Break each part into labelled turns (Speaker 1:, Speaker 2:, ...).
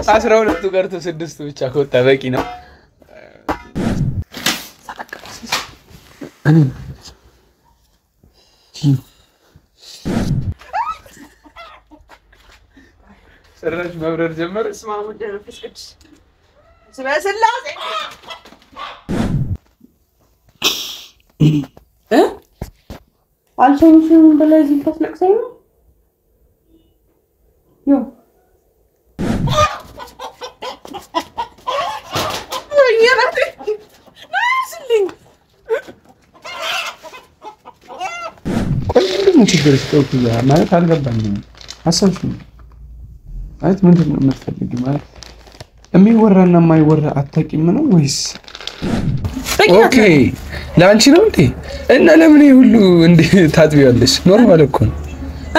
Speaker 1: 12 ቀርቶ 6 ብቻ ከወጣ በቂ ነው እኔ ሰራሽ መብረር ጀመረ ስማሙ ደረፈስ ቅዱስ ስበስላሴ
Speaker 2: አልሰሙሽም በለዚህ ተስለቅሰኝ ዮ ወይኔ ናስልኝ
Speaker 1: ቆንጆ ችግር ነው ማለት አልገባኝም አሰብሽ አይት ምንድነው የምትፈልጊው ማለት የሚወራና የማይወራ አታቂም ነው ወይስ ኦኬ ላንቺ ነው እንዴ እና ለምን ሁሉ እንዴ ታጥቢያለሽ ኖርማል እኮ ነው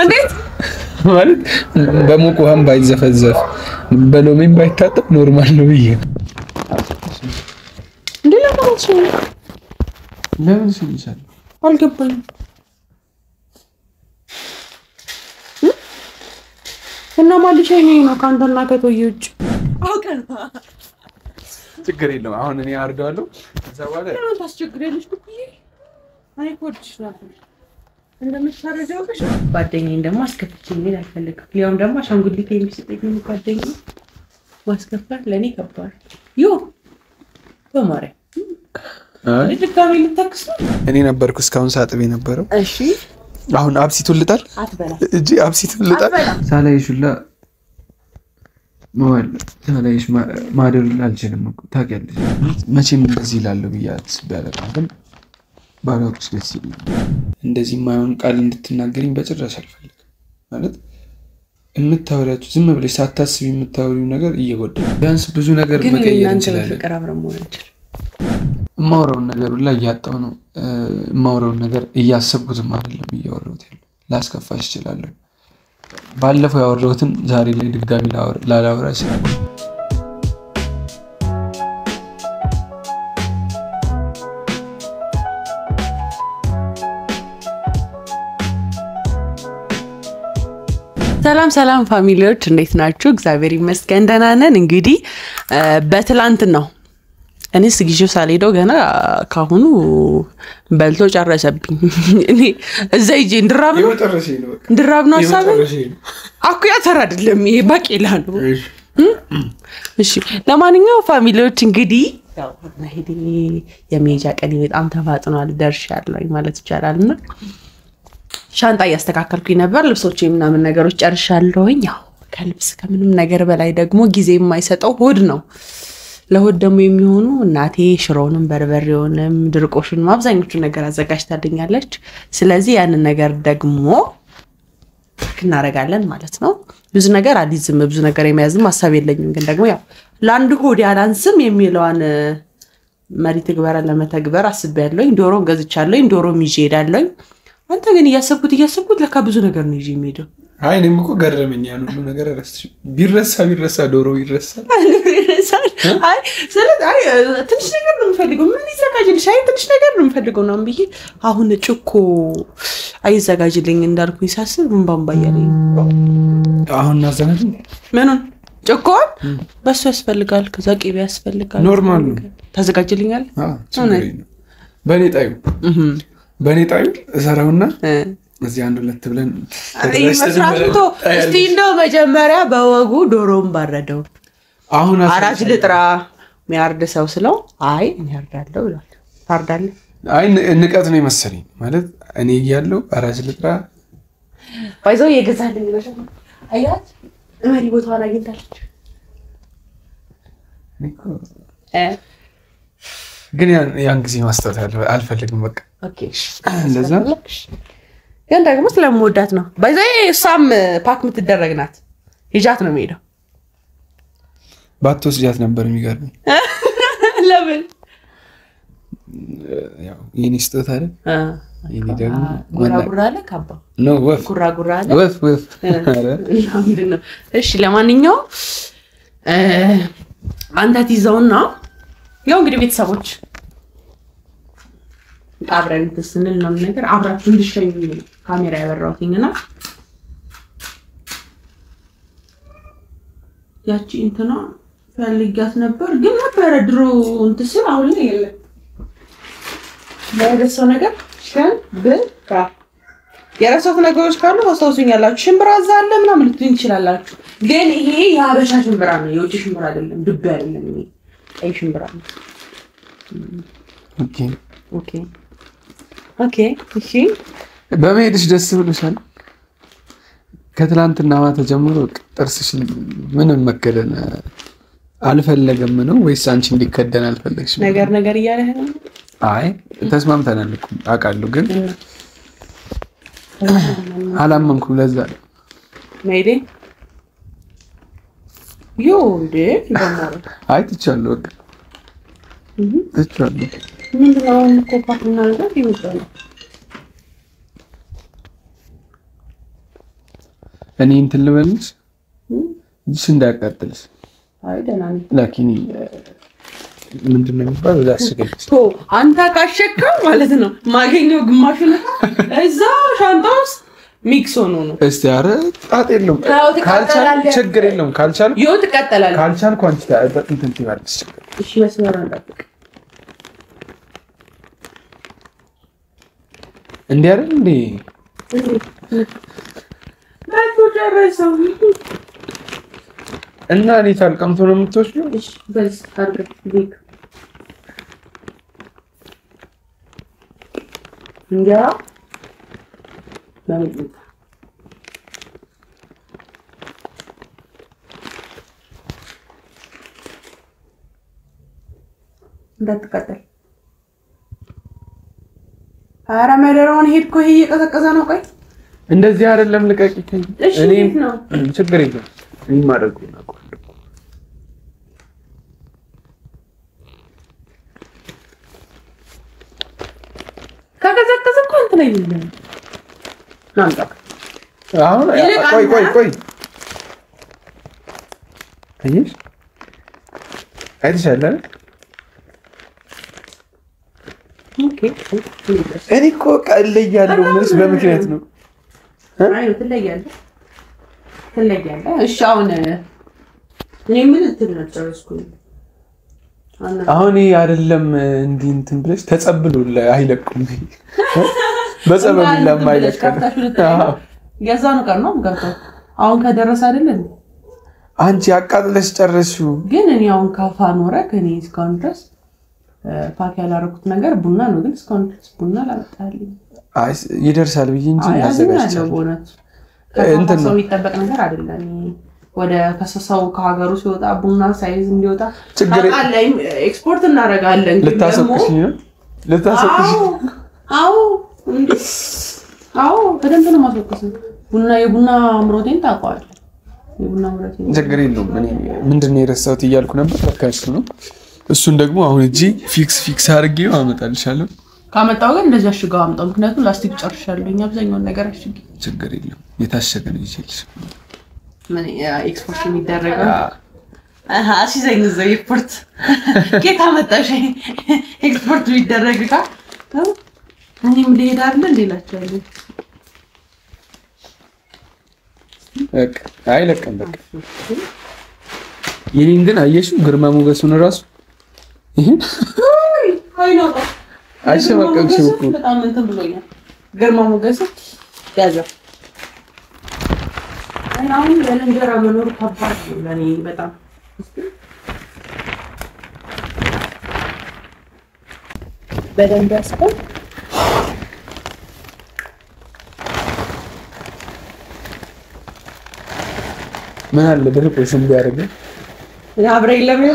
Speaker 2: እንዴት
Speaker 1: ማለት በሙቅ ውሃም ባይዘፈዘፍ በሎሚም ባይታጠብ ኖርማል ነው ብዬ
Speaker 2: እንዴ
Speaker 1: ለምን ሲይዛል
Speaker 2: አልገባኝም እና ማልሻኝ ነው ካንተና ከቶይውጭ አውቀን
Speaker 1: ችግር የለም አሁን እኔ አርጋለሁ ዘዋለ
Speaker 2: ለምን ታስቸግሪያለሽ ኩኩዬ አይ ኮድሽ ነበር እንደምትፈረጀው ከሽ ጓደኛዬን ደግሞ አስከፍቼኝ ምን አልፈልግም ሊያውም ደግሞ አሻንጉሊቴ የሚስጠኝ ጓደኛዬ ማስከፋት ለኔ ከባድ ዮ በማረ አይ ድጋሚ ልታክስ
Speaker 1: እኔ ነበርኩ እስካሁን ሳጥቤ ነበረው
Speaker 2: እሺ
Speaker 1: አሁን አብሲቱን ልጣል
Speaker 2: አትበላ
Speaker 1: እጂ አብሲቱን ልጣል ሳላይሽላ ሞል ሳላይሽ ማደር አልችልም እኮ ታውቂያለሽ መቼም እንደዚህ ይላል ብያት ቢያደርግም ባላውቅስ ደስ ይላል እንደዚህ ማይሆን ቃል እንድትናገሪኝ በጭራሽ አልፈልግም ማለት የምታወሪያችሁ ዝም ብለሽ ሳታስቢ የምታወሪው ነገር እየጎዳ ቢያንስ ብዙ ነገር መቀየር እንችላለን
Speaker 2: ፍቅር አብረን መሆን እንችላለን
Speaker 1: ማውራውን ነገር ሁላ ያጣው ነው ማውራውን ነገር እያሰብኩትም አይደለም እያወራሁት ያለው ላስከፋሽ ይችላል ባለፈው ያወራሁትን ዛሬ ላይ ድጋሚ ላላወራ ይችላል
Speaker 2: ሰላም ፋሚሊዎች እንዴት ናችሁ እግዚአብሔር ይመስገን ደህና ነን እንግዲህ በትላንት ነው እኔ ስግጂው ሳልሄደው ገና ካሁኑ በልቶ ጨረሰብኝ እኔ እዛ ይጄ እንድራብ ነው ሐሳብ አኩያ ተራ አይደለም ይሄ ባቄላ ነው እሺ ለማንኛውም ፋሚሊዎች እንግዲህ ያው ነሂዲ የሚያጃ ቀን በጣም ተፋጥኗል ደርሻለሁ ማለት ይቻላልና ሻንጣ ያስተካከልኩኝ ነበር ልብሶቼ ምናምን ነገሮች ጨርሻለሁኝ ያው ከልብስ ከምንም ነገር በላይ ደግሞ ጊዜ የማይሰጠው ሆድ ነው ለሆድ ደግሞ የሚሆኑ እናቴ ሽሮንም በርበሬውንም ድርቆሽንም አብዛኞቹ ነገር አዘጋጅታልኛለች ስለዚህ ያንን ነገር ደግሞ እናረጋለን ማለት ነው ብዙ ነገር አዲዝም ብዙ ነገር የሚያዝም ሐሳብ የለኝም ግን ደግሞ ያው ላንድ ሆድ ያላንስም የሚለዋን መሪ ተግባራ ለመተግበር አስቤያለሁኝ ዶሮ ገዝቻለሁኝ ዶሮ ሚጄ ሄዳለሁኝ አንተ ግን እያሰብኩት ለካ ብዙ ነገር ነው ይዤ የሚሄደው
Speaker 1: አይ እኔም እኮ ገረመኝ ያን ሁሉ ነገር ረስተሽ ቢረሳ ዶሮ ይረሳል
Speaker 2: አይ ስለዚህ አይ ትንሽ ነገር ነው የምፈልገው ምን ይዘጋጅልሽ አይ ትንሽ ነገር ነው የምፈልገው ነው እንብዬ አሁን ጭኮ አይዘጋጅልኝ እንዳልኩኝ ሳስብ ምን ባምባያለኝ
Speaker 1: አሁን ናዘናት
Speaker 2: ምኑን ጭኮን በሱ ያስፈልጋል ከዛ ቂቤ ያስፈልጋል
Speaker 1: ኖርማል ነው
Speaker 2: ታዘጋጅልኛል
Speaker 1: በኔ ጣዩ እሰራውና እዚህ አንድ ሁለት ብለን
Speaker 2: መስራቱቶ እስቲ እንደው መጀመሪያ በወጉ ዶሮን ባረደው
Speaker 1: አሁን
Speaker 2: አራጅ ልጥራ ሚያርድ ሰው ስለው አይ እኔ ያርዳለሁ ይላል ታርዳለ
Speaker 1: አይ ንቀት ነው መሰለኝ ማለት እኔ ይያለው አራጅ ልጥራ
Speaker 2: ባይዘው የገዛልኝ ነው አያት እመሪ ቦታውን አግኝታለች
Speaker 1: ግን ያን ጊዜ ማስተዋት አልፈልግም በቃ
Speaker 2: ኦኬ
Speaker 1: ለዛ
Speaker 2: ግን ደግሞ ስለምወዳት ነው ባይዘው እሷም ፓክ ምትደረግናት ሂጃት ነው የሚሄደው
Speaker 1: ባትወስ ጃት ነበር የሚገርም
Speaker 2: ለምን
Speaker 1: ያው ይሄን ስጦታ አይደል ይሄን ደግሞ
Speaker 2: ጉራጉራ አለ ካባ
Speaker 1: ነው ወፍ
Speaker 2: ጉራጉራ አለ
Speaker 1: ወፍ አረ
Speaker 2: ምንድነው እሺ ለማንኛው አንተ ትይዘውና ያው እንግዲህ ቤተሰቦች አብረን ተስነል ነው ነገር አብራችሁ እንድትሸኙ ካሜራ ያበራውኝና ያቺ እንትና ፈልጊያት ነበር ግን ነበረ ድሮ እንትን ስል አሁን ላይ የለም ለደሰው ነገር ሽምብራ የራሳት ነገሮች ካሉ አስተውሱኛላችሁ ሽምብራ እዛ አለ ምናምን ልትሉኝ ትችላላችሁ ግን ይሄ የሀበሻ ሽምብራ ነው የውጭ ሽምብራ አይደለም ድብ አይደለም ይሄ አይ ሽምብራ ነው
Speaker 1: ኦኬ
Speaker 2: ኦኬ ኦኬ እሺ
Speaker 1: በመሄድሽ ደስ ብሎሻል ከትላንትና ማታ ጀምሮ ጥርስሽ ምንም መከደን አልፈለገም ነው ወይስ አንቺ እንዲከደን አልፈለግሽ
Speaker 2: ነገር እያለህ ነው
Speaker 1: አይ ተስማምተናል እኮ አውቃለሁ ግን አላመንኩም ለዛ
Speaker 2: ሜይዴ ዮንዴ ይባላል
Speaker 1: አይ ትቻለሁ በቃ ትቻለሁ
Speaker 2: ምንድነው እኮ ፓርትና ነገር ይመጣል
Speaker 1: እኔ እንትን ልበልሽ እሺ እንዳያቃጥልሽ
Speaker 2: አይ ደህና ነኝ
Speaker 1: ላኪኒ ምንድነው የሚባለው ላስገድሽ
Speaker 2: አንተ ካሸከው ማለት ነው ማገኘው ግማሽ ነው እዛ ሻንጣውስ ሚክስ ሆኖ ነው
Speaker 1: እስቲ አረ ጣጥ የለውም ካልቻል ችግር የለውም ካልቻል
Speaker 2: ይሁን ትቀጥላለህ
Speaker 1: ካልቻል ኳንቲቲ እንትን ትይባለሽ
Speaker 2: እሺ መስመር አንጠብቅ
Speaker 1: እንዴ አይደል እንዴ
Speaker 2: ባቱ ደረሰው
Speaker 1: እና እኔ ታልቀምቶ ነው የምትወስጂው
Speaker 2: እሺ በስ አድርግ ዲክ እንጀራ ለምን እንዳትቀጠል አረ መደረውን ሄድኩ ይሄ እየቀዘቀዘ ነው ቆይ
Speaker 1: እንደዚህ አይደለም ልቀቂ
Speaker 2: እኔ
Speaker 1: ችግር የለም እኔ ማድረግ ነው
Speaker 2: ከቀዘቀዘ እኮ እንትን አይደለም ናምጣ
Speaker 1: አሁን ቆይ አይሽ አይተሻለ
Speaker 2: ኦኬ
Speaker 1: እኔ እኮ ቀልያለሁ ምንስ በምክንያት ነው
Speaker 2: አይ ትለያለህ እሺ አሁን እኔ ምን ትነጨርስኩኝ
Speaker 1: አሁን አይደለም እንዲህ እንትን ብለሽ ተጸብሎ አይለቁም በጸበል ለማይለቀም
Speaker 2: ያዛኑ ቀር ነው ገብቶ አሁን ከደረሰ አይደለም
Speaker 1: አንቺ አቃጥለሽ ጨረስሽው
Speaker 2: ግን እኔ አሁን ካፋ ኖረ ከኔ እስካሁን ድረስ ፓክ ያላረኩት ነገር ቡና ነው ግን እስካሁን ድረስ ቡና ላመጣልኝ
Speaker 1: አይ ይደርሳል ብዬ እንጂ ያዘጋጅቻለሁ
Speaker 2: ቦነት እንትን ነው የሚጠበቅ ነገር አይደለም ወደ ከሰሳው ከሀገሩ ሲወጣ ቡና ሳይዝ እንዲወጣ አላይም ኤክስፖርት እናደርጋለን
Speaker 1: ልታሰቅሽ ነው
Speaker 2: አዎ በደንብ ነው ማስወቀስ ቡና የቡና አምሮቴን ታውቀዋለህ የቡና አምሮቴን
Speaker 1: ችግር የለውም እኔ ምንድነው የረሳሁት እያልኩ ነበር ለካሽ ነው እሱን ደግሞ አሁን እጂ ፊክስ አድርጌው አመጣልሻለሁ
Speaker 2: ካመጣው ግን እንደዚህ አሽጋው አምጣው ምክንያቱም ላስቲክ ጨርሻለሁኝ አብዛኛውን ነገር አሽጊ
Speaker 1: ችግር የለውም የታሸገ ነው ይችላል
Speaker 2: ምን ኤክስፖርት የሚደረገው አሲዘኝ ዘይ ኤክስፖርት ከታ መጣሽ ኤክስፖርት የሚደረግ ካ እኔም ልሄድ አይደል እንዴላችኋለሁ
Speaker 1: በቃ አይለቀም በቃ የኔን ግን አየሽው ግርማ ሞገሱን ራሱ
Speaker 2: አይ ነው
Speaker 1: አይሸማቀቅሽው እኮ
Speaker 2: በጣም እንትን ብሎኛል ግርማ ሞገሱ ያዘ አሁን ለእንጀራ መኖር ከባድ ነው ለኔ በጣም በደንብ ያስቀው
Speaker 1: ምን አለ ድርቆሽ እንዲያደርግ
Speaker 2: አብረኝ ለምን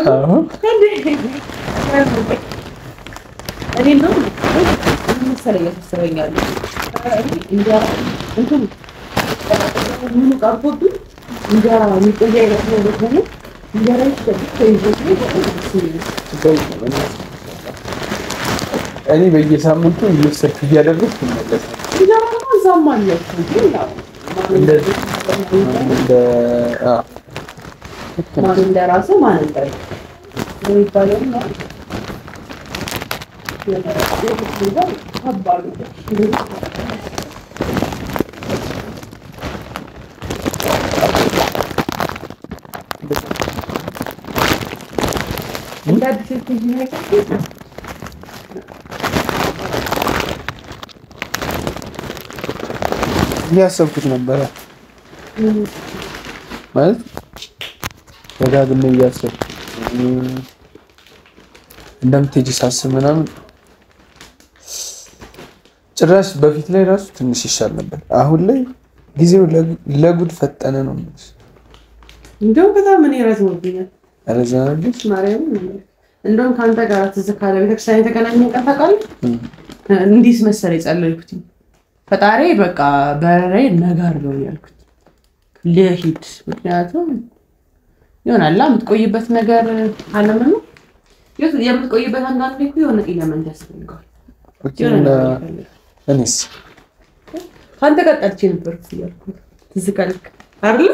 Speaker 2: እኔ ነው መሰለኝ ያስፈልጋል እንጀራ እንትን ምን ቀርቶብኝ እንጀራ የሚቆየው ነው ደግሞ እንጀራ
Speaker 1: እኔ በየሳምንቱ እየወሰድኩ እያደረኩ እመለሳለሁ
Speaker 2: እንጀራ ነው እዛም አለ
Speaker 1: እንደዚህ
Speaker 2: ማን እንደራሱ ማን እንደራሱ የሚባለው ነው ከባድ ነው እንዳዲስ
Speaker 1: እያሰብኩት ነበረ ማለት ደጋግሜ እያሰብኩት እንደምትሄጂ ሳስብ ምናምን ጭራሽ በፊት ላይ ራሱ ትንሽ ይሻል ነበር። አሁን ላይ ጊዜው ለጉድ ፈጠነ ነው ማለት
Speaker 2: እንደው በጣም እኔ ረዝሞብኛል።
Speaker 1: ረዘናለች
Speaker 2: ማርያም እንደውም ካንተ ጋር ተዘካለ ቤተክርስቲያን የተገናኘን ቀን ታውቃለህ? እንዲስ መሰለ የጸለይኩት ፈጣሪ በቃ በረሬ ነጋር ነው ያልኩት ለሂድ ምክንያቱም ይሆናል የምትቆይበት ነገር አለምን ነው የምትቆይበት አንዳንዴ እኮ የሆነ ኢለመንት ያስፈልጋል።
Speaker 1: እኔስ
Speaker 2: ካንተ ጋር ጠርቼ ነበር ያልኩት ትዝካልክ አይደል?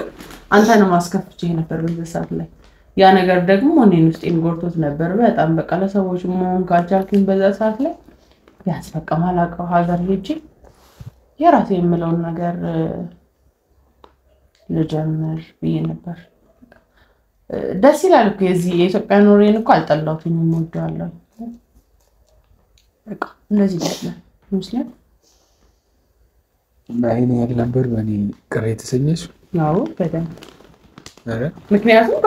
Speaker 2: አንተ ነው ማስከፍቼ ነበር በዛ ሰዓት ላይ ያ ነገር ደግሞ እኔን ውስጤን ጎርቶት ነበር በጣም በቃ ለሰዎች መሆን ካልቻልኩኝ በዛ ሰዓት ላይ ያስፈቀማል አቀው ሀገር ሄጄ የራሴ የምለውን ነገር ልጀምር ብዬ ነበር። ደስ ይላል እኮ የዚህ የኢትዮጵያ ኖሬን እኮ አልጠላሁትም ወደዋለሁ። በቃ እንደዚህ ነው ሙስሊም
Speaker 1: እና ይሄን ያህል ነበር በእኔ ቅር የተሰኘሽ?
Speaker 2: አዎ በደንብ
Speaker 1: አረ
Speaker 2: ምክንያቱም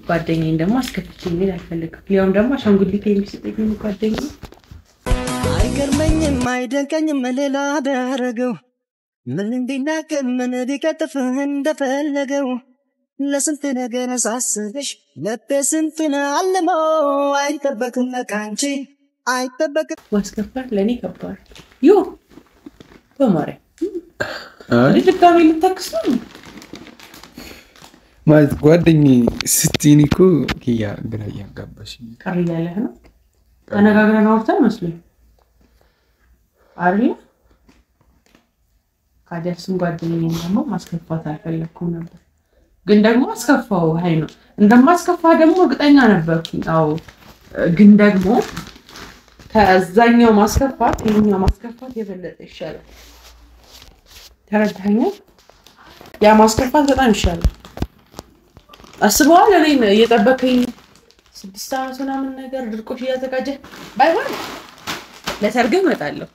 Speaker 2: ጓደኛዬ ደግሞ አስከፍቼ ምን አልፈልግም። ሊያውም ደግሞ አሻንጉሊቴ የሚሰጠኝ ጓደኛዬ
Speaker 3: አይገርመኝም አይደንቀኝም ሌላ አደረገው ምን እንዲናገር ምን ሊቀጥፍ እንደፈለገው ለስንት ነገር ሳስብሽ ልቤ ስንቱን አለመው አይጠበቅም ካንቺ አይጠበቅም
Speaker 2: ማስከፋት ለኔ ከባድ ዮ በማርያም ድጋሚ ልታክስ ነው
Speaker 1: ማለት ጓደኛዬ ስትይኝ እኮ ኪያ ግራ እያጋባሽኝ
Speaker 2: ቀር እያለህ ነው። ተነጋግረን አውርተን መስሎኝ አይደል? ካዲያስም ጓደኛዬን ደግሞ ማስከፋት አልፈለኩም ነበር ግን ደግሞ አስከፋው ሃይ ነው እንደማስከፋ ደግሞ እርግጠኛ ነበርኩኝ። አዎ ግን ደግሞ ከዛኛው ማስከፋት ይሄኛው ማስከፋት የበለጠ ይሻላል። ተረዳኸኝ? ያ ማስከፋት በጣም ይሻላል። አስበዋል እኔ እየጠበከኝ 6 ሰዓት ምናምን ነገር ድርቆሽ እያዘጋጀ ባይሆን ለሰርግ እመጣለሁ።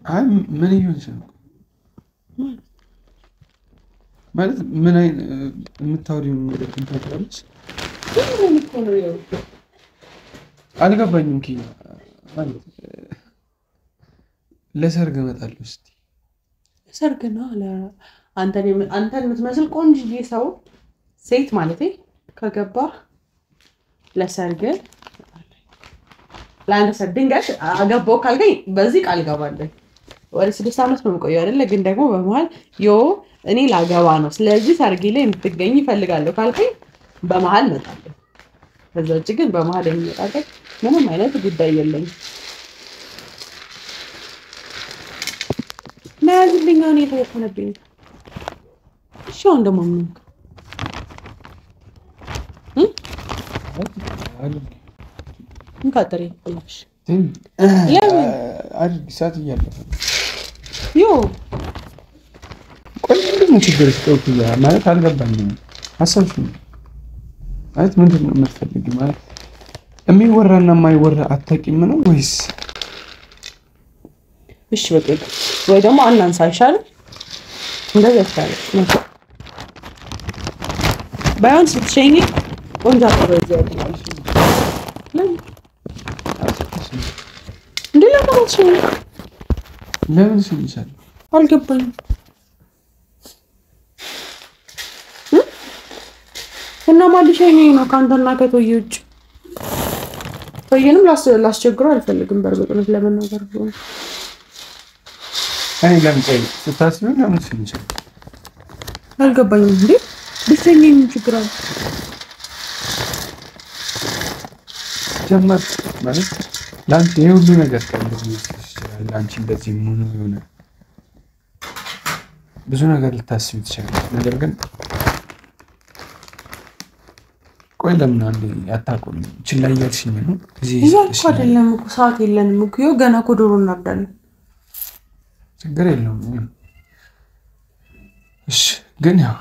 Speaker 1: አይ ምን ይሆንሽ ነው ማለት ምን አይነት የምታወሪው ነገር ትንታለች?
Speaker 2: ምን እኮ ነው ያው
Speaker 1: አልገባኝም። ኪያ ማለት ለሰርግ እመጣለሁ። እስቲ
Speaker 2: ሰርግ ነው አለ አንተን የምትመስል ቆንጆዬ ሰው ሴት ማለቴ ከገባ ለሰርግ ለአንተ ሰርግ ድንጋሽ አገባው ካልከኝ በዚህ ቃል ገባለሁ። ወደ 6 ዓመት ነው የምቆየው አይደለ? ግን ደግሞ በመሃል እኔ ላገባ ነው ስለዚህ ሰርጌ ላይ እንድትገኝ ይፈልጋለሁ ካልከኝ በመሃል እመጣለሁ። ከዛ ውጭ ግን በመሃል የሚመጣበት ምንም አይነት ጉዳይ የለኝም። ናዝልኝ ነው የተወሰነብኝ። እሺ አሁን ደግሞ ምን እንካተሪ እሺ ለምን
Speaker 1: አዲስ ሰዓት እያለፈ
Speaker 2: ዮ
Speaker 1: ቆይ ምንድነው ችግር ያ ማለት አልገባኝም። ሀሳብሽ ማለት ምንድነው የምትፈልጊው? ማለት የሚወራና የማይወራ አታውቂም ነው ወይስ?
Speaker 2: እሺ በቃ ወይ ደግሞ አናንሳ ይሻላል እንደዛ ይሻላል። ባይሆን ስትሸኝ ቆንጆ አጥበዝ ያለሽ
Speaker 1: ለምን ሲልሻል
Speaker 2: አልገባኝም። እና ማልሸኝ ነው ካንተና ከቶዬ ውጭ ቶዬንም ላስቸግረው አልፈልግም። በርግጥ ለመናገር ነው
Speaker 1: አይ ለምን ስታስቢ ለምን ሲልሻል
Speaker 2: አልገባኝም። እንዴ ብትሸኝ ችግር አለ
Speaker 1: ጀመር ማለት ላንቺ ይሄ ሁሉ ነገር እንደዚህ ይችላል። ላንቺ እንደዚህ ምን ሆነ ብዙ ነገር ልታስቢ ትችላለሽ። ነገር ግን ቆይ ለምን አንዴ አታቆም ችላ እያልሽኝ ነው? እዚህ
Speaker 2: እኮ አይደለም እኮ ሰዓት የለንም እኮ ገና እኮ ዶሮ እናርዳለን።
Speaker 1: ችግር የለውም እሺ ግን ያው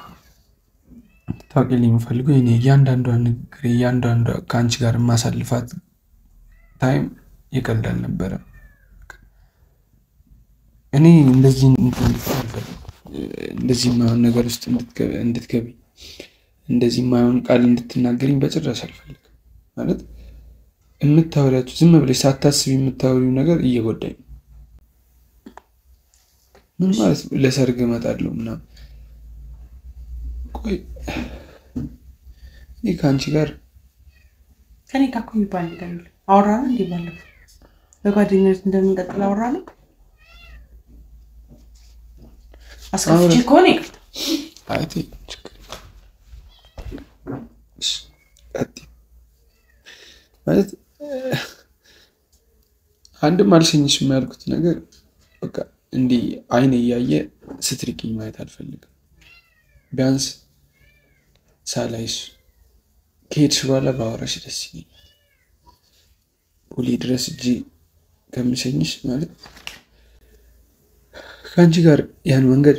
Speaker 1: ታውቂልኝ የምፈልገው እኔ እያንዳንዷ ንግግር እያንዳንዷ ከአንቺ ጋር ማሳልፋት ታይም የቀልድ አልነበረም። እኔ እንደዚህ የማይሆን ነገር ውስጥ እንድትገቢ እንደዚህ የማይሆን ቃል እንድትናገሪኝ በጭራሽ አልፈልግም። ማለት የምታወሪያችሁ ዝም ብለሽ ሳታስቢ የምታወሪው ነገር እየጎዳኝ ነው። ምን ማለት ለሰርግ እመጣለሁ ምናምን ቆይ እኔ ከአንቺ ጋር
Speaker 2: ከኔ ጋር እኮ የሚባል ነገር የለም። አወራን እንዴ ባለፈው በጓደኝነት እንደምንቀጥል አወራን። አስከፍቼ ኮኔ
Speaker 1: አይቲ ማለት አንድም አልሸኝሽም ያልኩት ነገር በቃ እንዲህ አይኔ እያየ ስትርቂኝ ማየት አልፈልግም። ቢያንስ ሳላይሽ ከሄድሽ በኋላ ባወራሽ ደስ ይለኛል። ቦሌ ድረስ እጂ ከምሸኝሽ ማለት ከአንቺ ጋር ያን መንገድ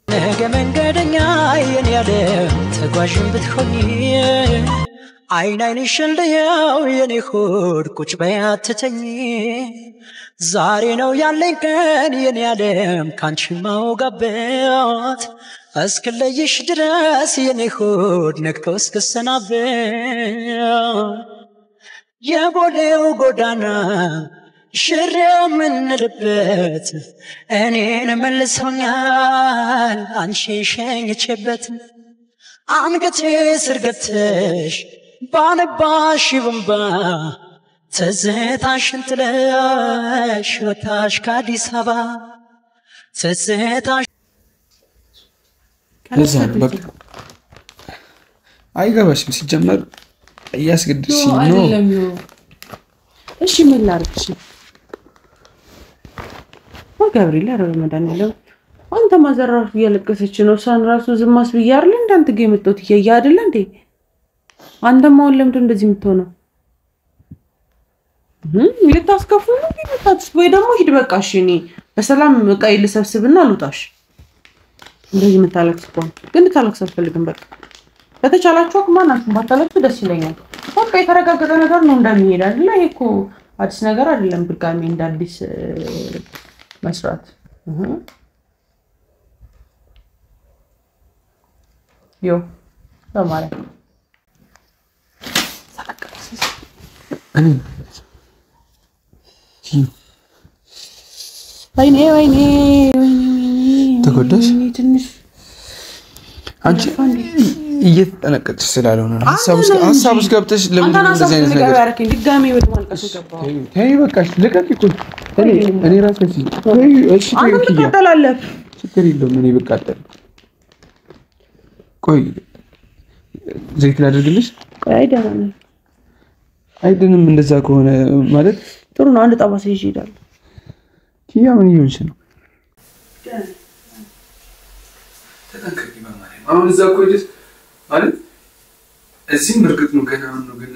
Speaker 3: ነገ መንገደኛ የኔ ያለ ተጓዥን ብትሆኚ አይን አይንሽን ልየው የኔ ሆድ ቁጭ በይ አትተኚ ዛሬ ነው ያለኝ ቀን የኔ ያለም ካንቺ ማውጋበት እስክለይሽ ድረስ የኔ ሆድ ነግቶ እስክሰናበት የቦሌው ጎዳና ሽሬው ምንልበት እኔን መልሶኛል አንቺ ሸኝቼበት አንገቴ ስር ገብተሽ ባነባሽ በንባ ትዝታሽን ጥለሽ ወጣሽ ከአዲስ አበባ ትዝታሽ
Speaker 1: በቃ አይገባሽም። ሲጀመር እያስገድድሽኝ ነው።
Speaker 2: እሺ ምን ላድርግሽ? ገብርኤል ረመዳን ይለው አንተ ማዘራፍ እያለቀሰች ነው። እሷን ራሱ ዝማስ ብያርል እንዳንተ ጋር የመጣሁት እያየ አይደለ እንዴ? አንተማ ለምንድን እንደዚህ የምትሆነው? ልታስከፉ ነው ልታስከፉ ወይ ደግሞ ሂድ በቃ። እሺ እኔ በሰላም እቃዬ ልሰብስብና ልውጣሽ። እንደዚህ የምታለቅስ ከሆነ ግን ልታለቅስ አልፈልግም። በቃ በተቻላችሁ ማናችሁ ባታለቅሱ ደስ ይለኛል። በቃ የተረጋገጠ ነገር ነው እንደሚሄድ አይደል? ይሄ እኮ አዲስ ነገር አይደለም። ድጋሜ እንደ አዲስ መስራት ዮ ለማለት ወይኔ
Speaker 1: ተጎዳሽ?
Speaker 2: ትንሽ
Speaker 1: አንቺ እየተጠነቀቅሽ ስላልሆነ ነው። ሀሳብ ውስጥ ገብተሽ ለምን እንደዚህ አይነት ነገር
Speaker 2: ያረከኝ ድጋሜ ወደ ማልቀስ ገባው።
Speaker 1: ተይ በቃሽ፣ ልቀቂ እኮ እኔ ራሴ እሺ
Speaker 2: ተላላፍ
Speaker 1: ችግር የለውም። እኔ ብቃጠል ቆይ ዘይት ላድርግልሽ? አይደንም እንደዛ ከሆነ ማለት
Speaker 2: ጥሩ ነው። አንድ ጠባሳ ይዤ እሄዳለሁ።
Speaker 1: ኪያ ምን ይሆንሽ ነው? ተጠንቀቂ በማለት አሁን እዛ እኮ ሄደሽ ማለት እዚህም እርግጥ ነው ገና ነው፣ ግን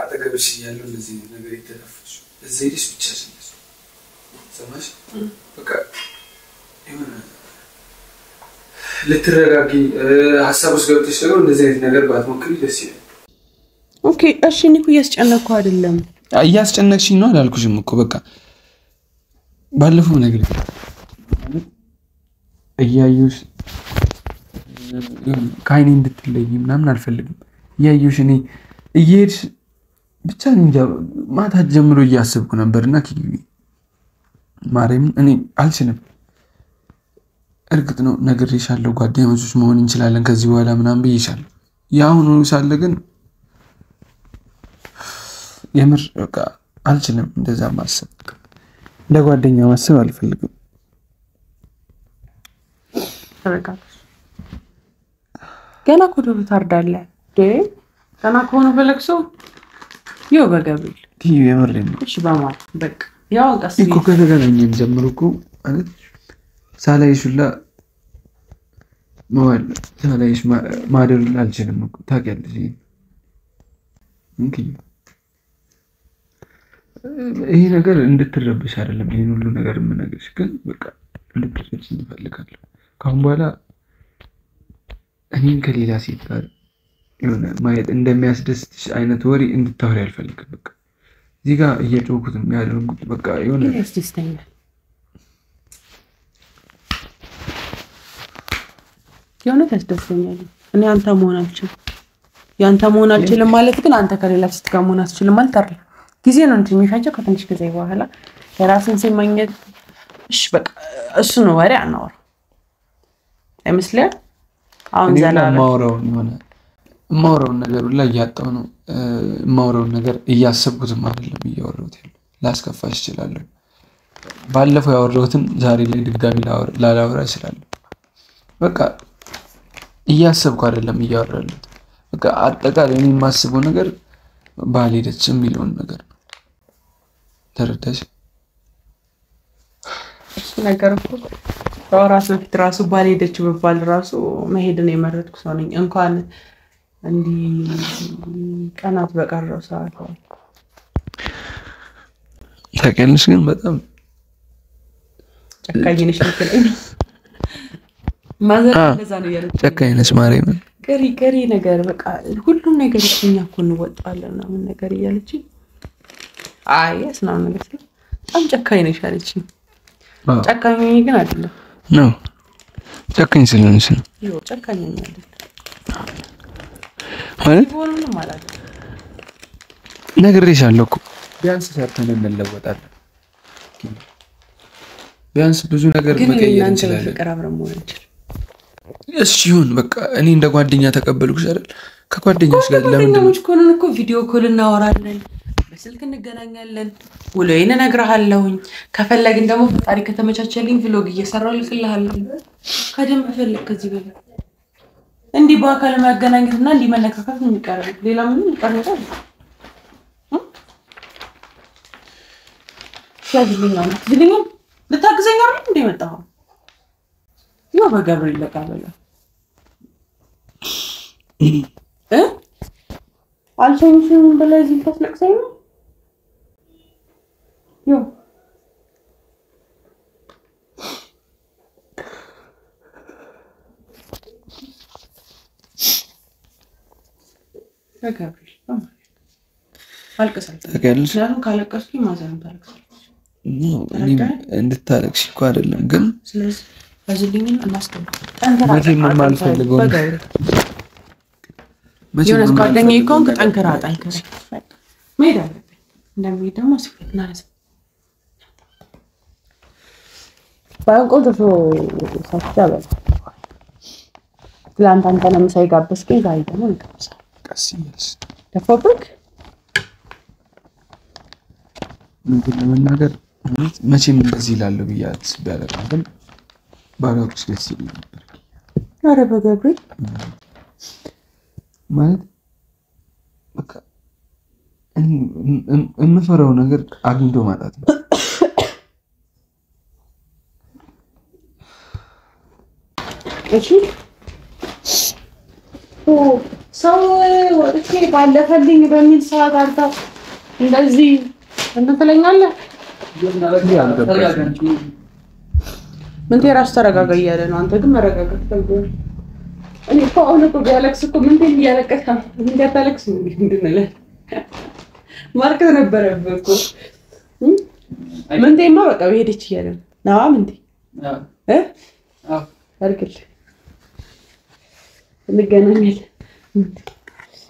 Speaker 1: አጠገብሽ ያለው እንደዚህ ነገር ይተረፍሽ እዛ ሄደሽ ብቻሽን ሰማሽ? በቃ የሆነ ልትረጋጊ ሀሳብ ውስጥ ገብተሽ ደግሞ እንደዚህ አይነት ነገር ባትሞክሪ ደስ ይላል።
Speaker 2: ኦኬ እሺ። እኔ እኮ እያስጨነቅኩ አይደለም።
Speaker 1: እያስጨነቅሽኝ ነው አላልኩሽም እኮ በቃ ባለፈው ነገር እያዩሽ ከአይኔ እንድትለይ ምናምን አልፈልግም። እያዩሽ እኔ እየሄድሽ ብቻ እንጃ ማታ ጀምሮ እያሰብኩ ነበርና ማርያምን እኔ አልችልም። እርግጥ ነው ነግሬሻለሁ፣ ጓደኞች መሆን እንችላለን ከዚህ በኋላ ምናምን ብዬሻለሁ። ያሁኑ ሳለ ግን የምር በቃ አልችልም እንደዛ ማሰብ። ለጓደኛ ማሰብ አልፈልግም።
Speaker 2: ተረጋግሽ። ገና እኮ ደው ታርዳለህ ገና ከሆነ በለቅሶ ይው በገብርኤል
Speaker 1: የምር ነው።
Speaker 2: እሺ በማለት በቃ ያው ቀስ
Speaker 1: እኮ ከተገናኘን ጀምሮ እኮ ማለት ሳላይሽ ሁላ መዋል ሳላይሽ ማደር አልችልም እኮ ታውቂያለሽ። ይሄ ነገር እንድትረብሽ አይደለም ይሄን ሁሉ ነገር የምነግርሽ፣ ግን በቃ እንድትረብሽ እንፈልጋለሁ። ካሁን በኋላ እኔን ከሌላ ሴት ጋር የሆነ ማየት እንደሚያስደስትሽ አይነት ወሬ እንድታወሪ አልፈልግም። በቃ እዚህ ጋር እየጮኩትም ያለሁት በቃ የሆነ
Speaker 2: ያስደስተኛል። የሆነት ያስደስተኛል። እኔ አንተ መሆን አልችልም። ያንተ መሆን አልችልም ማለት ግን አንተ ከሌላ ሴት ጋር መሆን አትችልም ማለት አይደለም። ጊዜ ነው እንጂ የሚፈጀው ከትንሽ ጊዜ በኋላ የራስን ስም ማግኘት እሺ በቃ እሱ ነው ወሬ አናወራ አይመስልም? አሁን ዘላለም
Speaker 1: ማውራውን ነገር ላይ ያጣው ነው። ማውራውን ነገር እያሰብኩትም አይደለም እያወራሁት ያለው። ላስከፋሽ እችላለሁ። ባለፈው ያወራሁትን ዛሬ ላይ ድጋሚ ላላወራ እችላለሁ። በቃ እያሰብኩ አይደለም እያወራሁት። በቃ አጠቃላይ እኔ የማስበው ነገር ባልሄደች የሚለውን ነገር ነው። ተረዳሽ?
Speaker 2: እሱ ነገር እኮ ራስ በፊት ራሱ ባልሄደች በባል ራሱ መሄድን የመረጥኩ ሰው ነኝ። እንኳን እንዲ ቀናት በቀረው ሰዓት
Speaker 1: ታውቂያለሽ፣ ግን በጣም
Speaker 2: ጨካኝ ነሽ ልትለኝ ማዘር እንደዛ ነው ያለች።
Speaker 1: ጨካኝ ነሽ ማርያም።
Speaker 2: ቀሪ ነገር በቃ ሁሉም ነገር እኛ እኮ እንወጣለን ነው ምን ነገር እያለች አየስ ነው ነገር በጣም ጨካኝ ነሽ አለች። ጨካኝ ግን አይደለም
Speaker 1: ነው ጨካኝ ስለሆነሽ ነው።
Speaker 2: ይኸው ጨካኝ አይደለም
Speaker 1: ማለት ነግሬሻለሁ እኮ ቢያንስ ሰርተን እንለወጣለን። ቢያንስ ብዙ ነገር መቀየር እንችላለን።
Speaker 2: ፍቅር አብረን መሆን እንችላለን።
Speaker 1: እሺ ይሁን በቃ እኔ እንደ ጓደኛ ተቀበልኩሽ አይደል? ከጓደኛሽ ጋር ለምን
Speaker 2: ነው እኮ ቪዲዮ ኮል እናወራለን፣ በስልክ እንገናኛለን፣ ውሎዬን እነግርሃለሁኝ። ከፈለግን ደግሞ ፈጣሪ ከተመቻቸልኝ ቪሎግ እየሰራሁ ልክልሃለሁ። ከደም በፈለግ ከዚህ በላይ እንዲህ በአካል ማገናኘትና እንዲህ መነካካት ነው የሚቀርብ። ሌላ ምንም ይቀርብ ስለዚህ ልታግዘኝ አይደል እንዴ መጣሁ? ያው በገብርኤል ለቃበለ አልሰሙሽም በላይ እዚህ ተስለቅሰኝ ነው ያው ለገብርኤል አልቀሳለሁ።
Speaker 1: ታውቂያለሽ
Speaker 2: ለምን ካለቀስኩኝ ማዘን ታለቅሳለች።
Speaker 1: እንድታለቅሽ እኮ አይደለም ግን
Speaker 2: ስለዚህ አዝልኝና እናስገባ
Speaker 1: መቼም የማልፈልገው
Speaker 2: የሆነ ጓደኛዬ እኮ ጠንክራ መሄድ አለብኝ። እንደሚሄድ ደግሞ ሲፈት ማለት ነው። ባንቆ ደፎ ሳትቻለ ትላንት አንተ ለምሳሌ ጋበዝከኝ፣ ዛሬ ደግሞ እንቀምሳለን።
Speaker 1: ቀስ ይልስ
Speaker 2: ደፎብክ
Speaker 1: ምን ለመናገር መቼም እንደዚህ ላለው ብያት ቢያደርግም ባላውቅሽ ደስ ይለኝ ነበር።
Speaker 2: ኧረ በገብርኤል
Speaker 1: ማለት በቃ የምፈራው ነገር አግኝቶ ማጣት ነው።
Speaker 2: እሺ ሰው ወጥቼ ባለፈልኝ በሚል ሰዓት አንተ እንደዚህ እንትለኛለህ። ምን ተራስ ተረጋጋ እያለ ነው። አንተ ግን መረጋጋት ፈልገህ እኔ እኮ አሁን እኮ ቢያለቅስ እኮ ምን እያለቀሰ እንዳታለቅስ ምንድነው ማርከስ ነበረብህ እኮ ምንቴማ በቃ በሄደች እያለ ነው። ናዋ ምንቴ አርግል እንገናኛለን።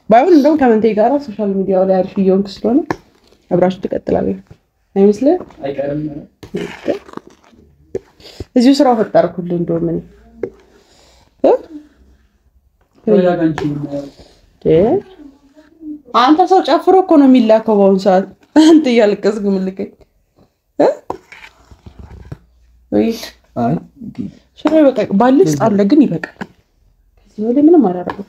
Speaker 2: ባይሆን እንደውም ከምንቴ ጋር ሶሻል ሚዲያው ላይ አሪፍ እየሆንክ ስለሆነ አብራችሁ ትቀጥላለህ አይመስልህም? አይቀርም። እዚሁ ስራ ፈጠርኩልህ እንደውም እኔ አንተ ሰው ጨፍሮ እኮ ነው የሚላከው በአሁኑ ሰዓት። አንተ እያለቀስክ ምን ልከኝ አይ ሽሬ በቃ ባልስ አለ ግን ይበቃል። ከዚህ ወዲህ ምንም አላደረኩም።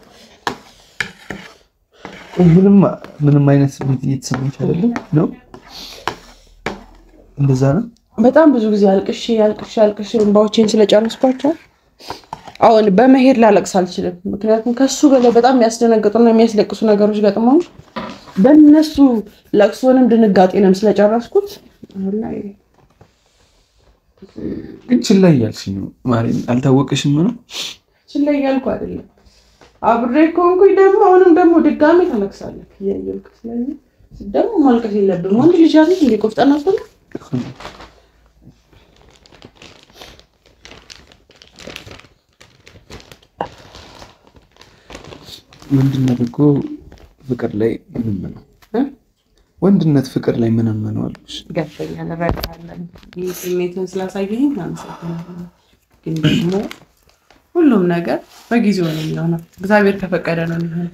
Speaker 1: ምንም አይነት ስሜት እየተሰማች አይደለም ነው። እንደዛ ነው።
Speaker 2: በጣም ብዙ ጊዜ አልቅሼ እንባዎቼን ስለጨረስኳቸው አሁን በመሄድ ላለቅስ አልችልም። ምክንያቱም ከሱ በላይ በጣም የሚያስደነግጡና የሚያስለቅሱ ነገሮች ገጥመው በእነሱ ለቅሶንም ድንጋጤንም ስለጨረስኩት አሁን ላይ
Speaker 1: ግን ችላ እያልሽኝ ነው ማለት አልታወቀሽም ነው?
Speaker 2: ችላ እያልኩ አይደለም አብሬ ኮንኩኝ ደግሞ አሁንም ደግሞ ድጋሚ ተለክሳለህ ያየልክ ስለዚህ ደግሞ ማልቀስ የለብም ወንድ ልጅ አይደል እንዴ ቆፍጣና አጥቶ
Speaker 1: ወንድነት እኮ ፍቅር ላይ ምንም ነው ወንድነት ፍቅር ላይ ምንም ነው አልኩሽ
Speaker 2: ገፈኛል ረዳለን ይሄ ስሜቱን ስላሳየኝ አንሰጥም ግን ደግሞ ሁሉም ነገር በጊዜው ነው የሚሆነው እግዚአብሔር ከፈቀደ ነው የሚሆነው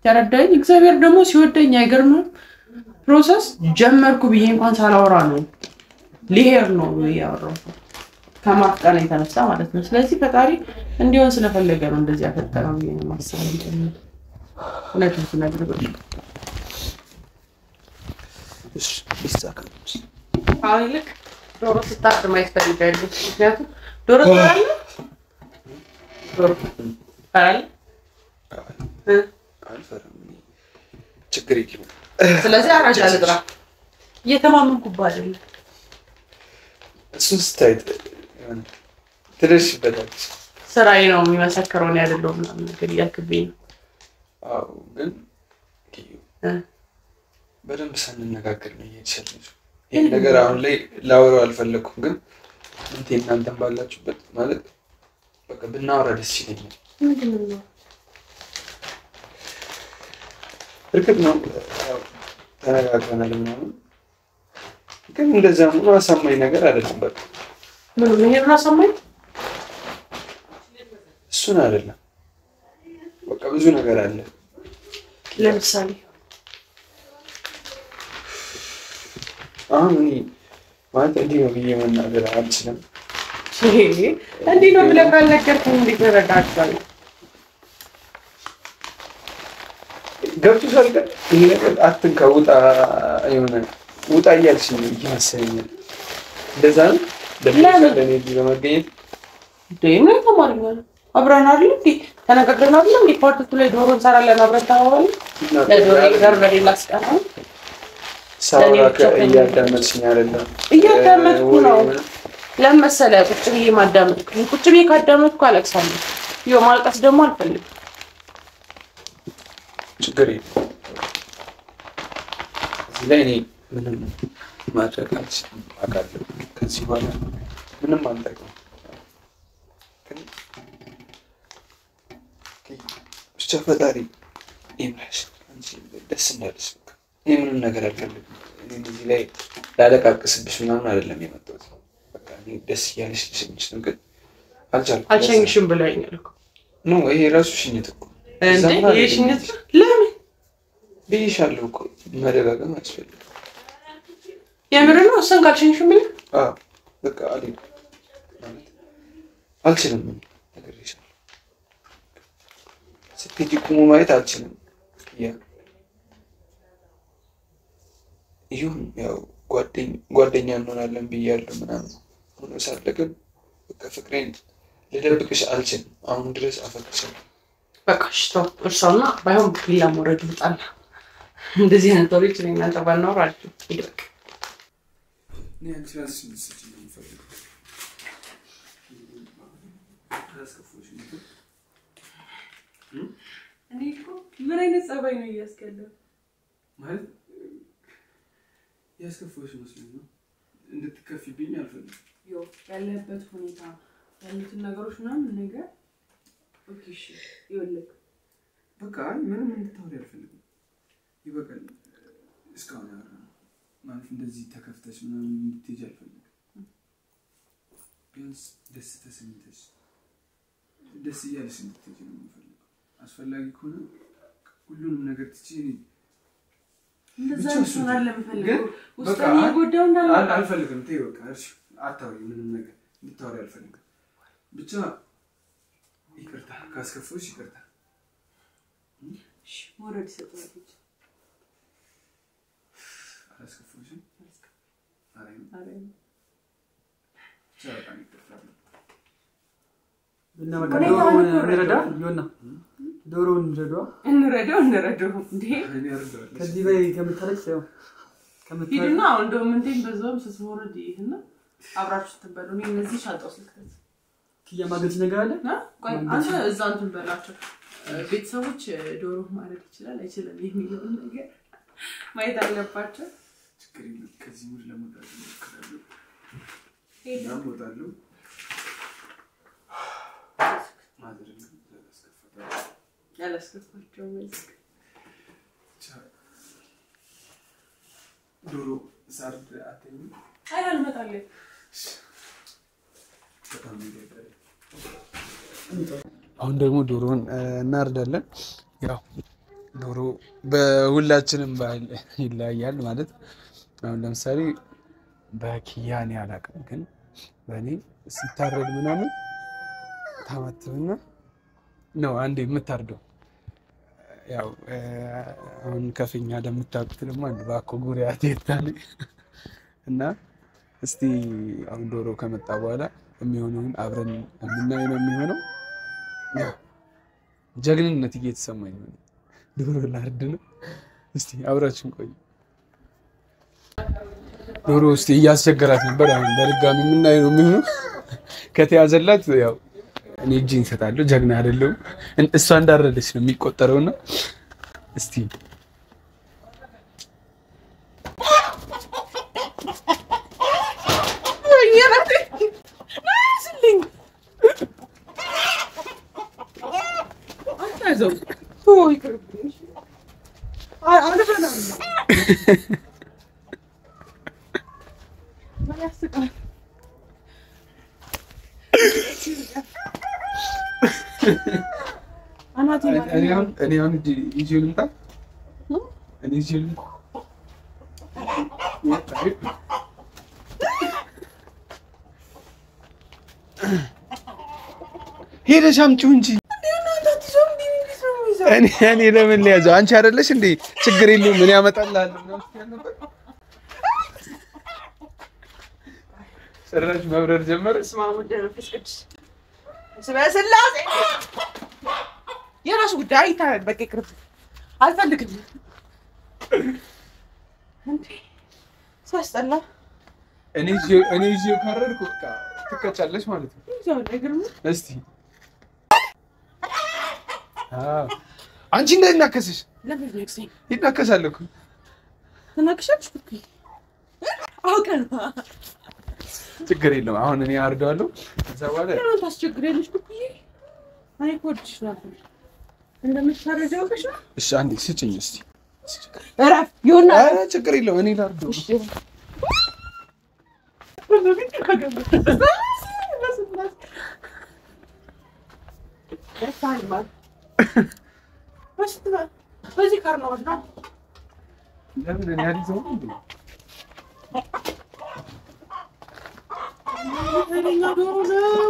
Speaker 2: ተረዳኝ እግዚአብሔር ደግሞ ሲወደኝ አይገርምም ፕሮሰስ ጀመርኩ ብዬ እንኳን ሳላወራ ነው ሊሄር ነው ያወራው ከማፍቀር የተነሳ ማለት ነው ስለዚህ ፈጣሪ እንዲሆን ስለፈለገ ነው እንደዚህ ያፈጠረው ብዬ ነው ማሰብ እንጂ እውነቱን ስነግርህ
Speaker 1: እሺ ይሳካልሽ
Speaker 2: አሁን ልክ ዶሮ ስታርድ ማየት ፈልጋለሁ ምክንያቱም ዶሮ ታያለ ዶሮ ታያለ
Speaker 1: አልፈራም ችግር የለውም
Speaker 2: ስለዚህ አራጃ ልጥራ እየተማመንኩባ አይደል
Speaker 1: እሱን ስታይት ትደርሽበታለሽ
Speaker 2: ስራዬ ነው የሚመሰክረው ነው አይደለም ምናምን ነገር ያክብኝ
Speaker 1: አዎ ግን በደንብ ሳንነጋገር ነው እየተሰለሽ ይሄ ነገር አሁን ላይ ላወራው አልፈለኩም ግን እናንተም ባላችሁበት ማለት በቃ ብናወራ ደስ ይለኛል
Speaker 2: ምንድነው
Speaker 1: እርግጥ ነው ተነጋግረናል ምናምን ግን እንደዛ ሙሉ አሳማኝ ነገር አይደለም በቃ
Speaker 2: ምን ነው አሳማኝ
Speaker 1: እሱን አይደለም በቃ ብዙ ነገር አለ
Speaker 2: ለምሳሌ
Speaker 1: አሁን ማለት እንዲህ ነው ብዬ መናገር አልችልም
Speaker 2: እንዲህ ነው ብለህ ካልነገርከኝ እንዴት እረዳሃለሁ
Speaker 1: ገብቶሻል ግን ይሄ ነገር አትንከውጣ የሆነ ውጣ እያልሽኝ ይመስለኛል እንደዛ ነው ለምን ለመገኘት
Speaker 2: ደም ነው ተማርኛል አብረን አይደል እንዴ ተነጋግረን አይደል እንዴ ፓርቲቱ ላይ ዶሮ እንሰራለን አብረን ታወራል ለዶሮ ጋር በሌላስ ቀን
Speaker 1: ሳውራከ እያዳመጥሽኝ አይደለም
Speaker 2: እያዳመጥኩ ነው ለምሳሌ ቁጭ ብዬ ማዳመጥኩ ቁጭ ብዬ ካዳመጥኩ አለቅሳለሁ ይኸው ማልቀስ ደግሞ አልፈልግም
Speaker 1: ችግር የለም እዚህ ላይ እኔ ምንም ማድረግ አልችልም አውቃለሁ ከዚህ በኋላ ምንም አልጠቅም ብቻ ፈጣሪ ይምራሽ አንቺ ደስ እንዳለሽ እኔ ምንም ነገር አልፈልግም እኔ እዚህ ላይ ላለቃቅስብሽ ምናምን አይደለም የመጣሁት በቃ እኔ ደስ እያለሽ ልሽኝሽ ነው ግን አልቻልኩም
Speaker 2: አልሸኝሽም ብለኸኛል እኮ
Speaker 1: ነው ይሄ ራሱ ሽኝት እኮ
Speaker 2: እንዴ ይሄ ሽኝት ለምን
Speaker 1: ብዬሻለሁ እኮ መደጋገም አያስፈልግም
Speaker 2: የምር ነው እሱን ካልሸኝሽም ብለህ
Speaker 1: አዎ በቃ አልሄድም ማለት አልችልም ነግሬሻለሁ ስትሄጂ ቁሙ ማየት አልችልም ይሁን ያው ጓደኛ እንሆናለን ብያለሁ ምናምን ሆኖ ሳለ ግን በቃ ፍቅሬን ልደብቅሽ አልችልም አሁን ድረስ አፈቅርሻለሁ
Speaker 2: በቃ ሽቶ እርሷና ባይሆን ቢላ ሞረድ ይጣላ እንደዚህ አይነት ወሬ ነው እናንተ ባናወራ አልኩ ይደቅ
Speaker 1: እኔ አንቺ ራስሽ ልትስጪ ነው የምፈልገው
Speaker 2: እኔ እኮ ምን አይነት ጸባይ ነው እያስከለው
Speaker 1: ማለት ያስከፈውሽ መስሎኝ ነው እንድትከፊብኝ አልፈልግም
Speaker 2: ዮ ያለበት ሁኔታ ያሉትን ነገሮች ምናምን ነገር ኦኬ እሺ ይወልክ
Speaker 1: በቃ ምንም እንድታወሪ አልፈልግም ይበቃል እስካሁን ያወራነው ማለት እንደዚህ ተከፍተሽ ምናምን እንድትሄጂ አልፈልግም ቢያንስ ደስ ተሰኝተሽ ደስ እያለሽ እንድትሄጂ ነው የምፈልገው አስፈላጊ ከሆነ ሁሉንም ነገር ትችይ
Speaker 2: እንደዛ ነው ለምፈልገው ውስጣኔ ጎዳው እንዳለ
Speaker 1: አልፈልግም ተይ በቃ እሺ አታውሪ ምንም ነገር እንድታወሪ አልፈልግም ብቻ ይቅርታ ካስከፈውሽ ይቅርታ
Speaker 2: እሺ ወረድ ሰጥቷል
Speaker 1: አስከፈውሽ አሬ ቻው ይቅርታ
Speaker 4: እና በቃ ዶሮውን እንረዳ ይሆና ዶሮውን እንረዳው
Speaker 2: እንዴ
Speaker 4: ከዚህ በይ ከምታለቅስ ያው
Speaker 2: ሂድና አሁን እንደውም እንትን በዛውም ስስወረድ ይሄና አብራችሁ ትበሉ እኔ እነዚህ ሻንጣው ስልክት
Speaker 4: ከያማገጭ ነገር አለ
Speaker 2: ቆይ አንተ እዛ እንትን በላቸው ቤተሰቦች ዶሮ ማድረግ ይችላል አይችልም የሚለውን ነገር ማየት አለባቸው።
Speaker 1: ችግር የለም ከዚህ ሙድ ለመውጣት እሞክራለሁ። ለመውጣለሁ ማድረግ
Speaker 2: ያላስከፋቸው ማለት
Speaker 1: ዶሮ ሳርድ አተኝ
Speaker 2: አልመጣለሁ።
Speaker 1: በጣም ይገርማል። አሁን ደግሞ ዶሮን እናርዳለን። ያው ዶሮ በሁላችንም ባህል ይለያያል ማለት አሁን ለምሳሌ በኪያኔ አላውቅም ግን በእኔ ሲታረድ ምናምን ታማትብና ነው አንዴ የምታርደው። ያው አሁን ከፍኛ እንደምታውቁት ደግሞ አንድ ባኮ ጉሪያ ተይታለ እና እስቲ አሁን ዶሮ ከመጣ በኋላ የሚሆነውን አብረን የምናየው ነው የሚሆነው። ያው ጀግንነት እየተሰማኝ ነው። ዶሮ ላርድ ነው። እስቲ አብራችን ቆዩ። ዶሮ እስቲ እያስቸገራት ነበር። አሁን በድጋሚ የምናየው ነው የሚሆነው። ከተያዘላት ያው እኔ እጄን እሰጣለሁ። ጀግና አይደለሁም። እሷ እንዳረደች ነው የሚቆጠረውና እስቲ እኔ አሁን ይዤ ልምጣ። እኔ ይዤ ልምጣ። ሄደሽ አምጪው እንጂ እኔ ለምን ሊያዘው? አንቺ አይደለሽ እንዴ? ችግር የለውም ምን ያመጣልሃል? ሰራሽ መብረር ጀመረ።
Speaker 2: ስማሙ ደረፈስ ቅዱስ ስላሴ የራሱ ጉዳይ ይታያል። በቃ ይቅርብ አልፈልግም። እንዴ ሲያስጠላ።
Speaker 1: እኔ ይዤው ካረድኩ በቃ ትቀጫለሽ ማለት ነው።
Speaker 2: ይዛው አይገርም።
Speaker 1: እስቲ አንቺ እንዳይናከስሽ።
Speaker 2: ለምን ነክሰኝ?
Speaker 1: ይናከሳል እኮ
Speaker 2: ተናክሻለሽ እኮ አውቀን።
Speaker 1: ችግር የለውም አሁን እኔ አርዳለሁ። ከዛ በኋላ
Speaker 2: ለምን ታስቸግሪያለሽ? ኩኩዬ አይ ኮድሽ ነበር እንደምታረጃው ከሽ።
Speaker 1: እሺ አንዴ ስጭኝ እስቲ።
Speaker 2: እረፍ ይሁን።
Speaker 1: ኧረ ችግር የለውም እኔ ላርደው።
Speaker 2: እሺ በዚህ ካርናው ነው።
Speaker 1: ለምን እኔ አልይዘው እንዴ?
Speaker 2: እኔኛ ዶሮ ነው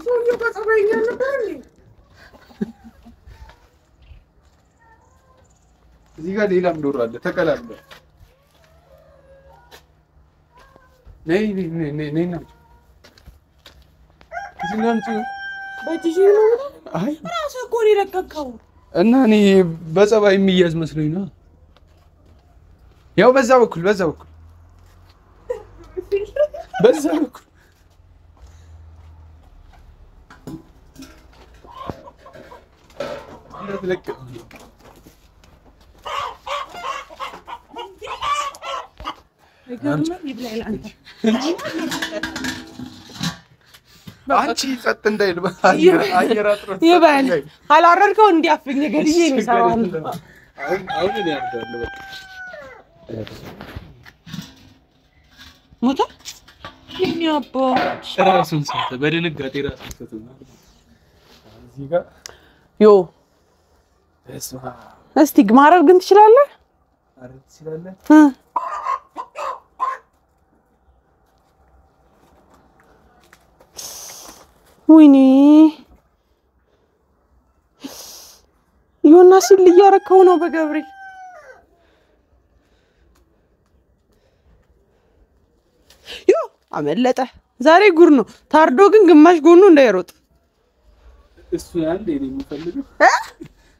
Speaker 2: ሰውዬው በጸባይኛ ነበር እንዴ?
Speaker 1: እዚህ ጋር ሌላም ዶሮ አለ ተቀላቅሏል። ነይ ነው እዚህ ነው እንጂ
Speaker 2: በጂጂ ነው።
Speaker 1: አይ
Speaker 2: ራስ እኮ ነው የለቀቀው
Speaker 1: እና እኔ በጸባይ የሚያዝ መስሎኝ ነው። ያው በዛ በኩል በዛ በኩል ለክ አንቺ ጸጥ እንዳይል አየር አጥሮት
Speaker 2: ይባል አላረድከው እንዲያፍኝ ገድዬ የሚሰራው
Speaker 1: አሁን እኔ አርዳለሁ። በቃ
Speaker 2: ሞታ የሚያቦ
Speaker 1: ራሱን ሰተ በድንጋጤ ራሱን ሰተ እዚህ ጋር
Speaker 2: ዮ
Speaker 1: እስማ
Speaker 2: እስቲ ግማረር ግን ትችላለህ?
Speaker 1: አረ ትችላለህ?
Speaker 2: ወይኔ ዮናስ ልያረከው ነው በገብሪ ዮ አመለጠ። ዛሬ ጉር ነው። ታርዶ ግን ግማሽ ጎኑ እንዳይሮጥ
Speaker 1: እሱ ያንዴ ነው የሚፈልገው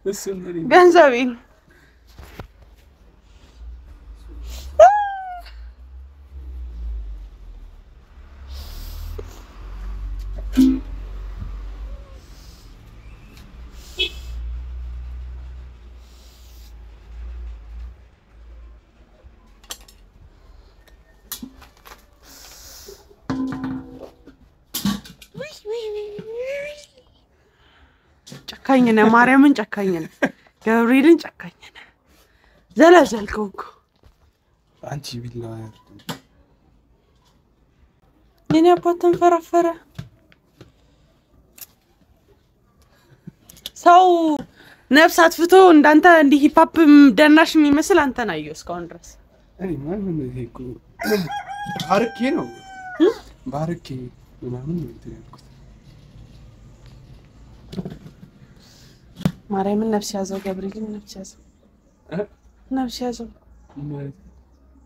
Speaker 1: እሱ ምን
Speaker 2: ገንዘቤን ጨካኝ ነህ፣ ማርያምን ጨካኝ ነህ፣ ገብርኤልን ጨካኝ ነህ። ዘለዘልከው እኮ
Speaker 1: አንቺ ቢላ
Speaker 2: የኔ አባት ተንፈራፈረ። ሰው ነፍስ አጥፍቶ እንዳንተ እንዲህ ሂፓፕ ደናሽ የሚመስል አንተን አየሁ እስካሁን ድረስ።
Speaker 1: እኔ ማን ነው ይሄ እኮ ባርኬ ነው ባርኬ ምናምን ነው ያልኩት።
Speaker 2: ማርያምን ነፍስ ያዘው፣ ገብርኤልን ነፍስ ያዘው፣ ነፍስ ያዘው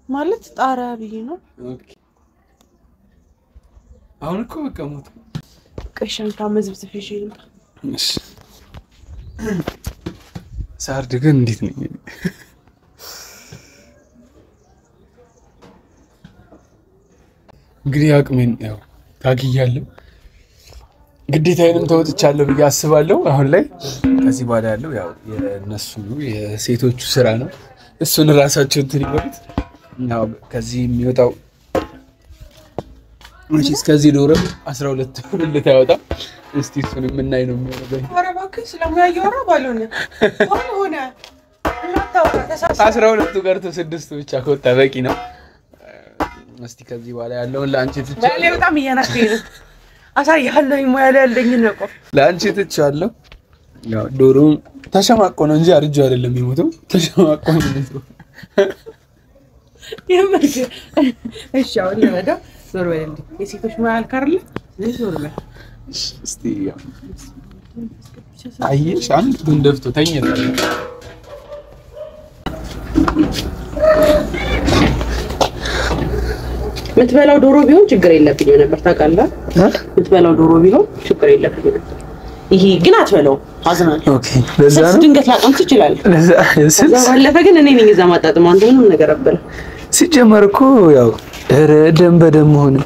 Speaker 2: ማለት ጣራ ብዬ ነው።
Speaker 1: ኦኬ አሁን እኮ በቃ ሞት
Speaker 2: ቀሻንካ መዝብት ፍሽል
Speaker 1: እሺ ሳርድ ግን እንዴት ነኝ? እንግዲህ አቅሜን ያው ታግያለሁ፣ ግዴታዬንም ተወጥቻለሁ ብዬ አስባለሁ። አሁን ላይ ከዚህ በኋላ ያለው ያው የነሱ የሴቶቹ ስራ ነው። እሱን ራሳቸው እንትን ይበሉት። ያው ከዚህ የሚወጣው እሺ እስከዚህ ዶሮ 12 ብልት ያወጣ። እስቲ እሱን ምን ላይ ነው የሚሆነው?
Speaker 2: ኧረ እባክህ ስለማያወራ ባልሆነ ሆነ እናታውራ ተሳሳ
Speaker 1: 12 ቀርቶ 6 ብቻ ከወጣ በቂ ነው። እስቲ ከዚህ በኋላ ያለውን ለአንቺ ትቼ
Speaker 2: ባሌ በጣም እያናደኝ ነው። አሳያለሁ ሙያለ ያለኝ ነው።
Speaker 1: ለአንቺ ትቼዋለሁ። ያው ዶሮ ተሸማቆ ነው እንጂ አርጆ አይደለም የሚሞተው፣ ተሸማቆ ነው የሚሞተው።
Speaker 2: የምርክ እሺ አሁን ለወደው ዞር በል እንዴ የሴቶች ሙያ አልካርለ ዞር በል
Speaker 1: እስቲ አየሽ አንድ እንደፍቶ ተኝታ
Speaker 2: ምትበላው ዶሮ ቢሆን ችግር የለብኝም ነበር ታውቃለህ። ምትበላው ዶሮ ቢሆን ችግር የለብኝም ነበር። ይሄ ግን አትበላው አዝናለሁ።
Speaker 1: ኦኬ ለዛ ነው
Speaker 2: ድንገት ላቆም ትችላለህ። ለዛ ባለፈ ግን እኔ ነኝ እዛ ማጣጥም አንተ ምንም ነገር አበለ
Speaker 1: ሲጀመር እኮ ያው ኧረ ደም በደም ሆነ።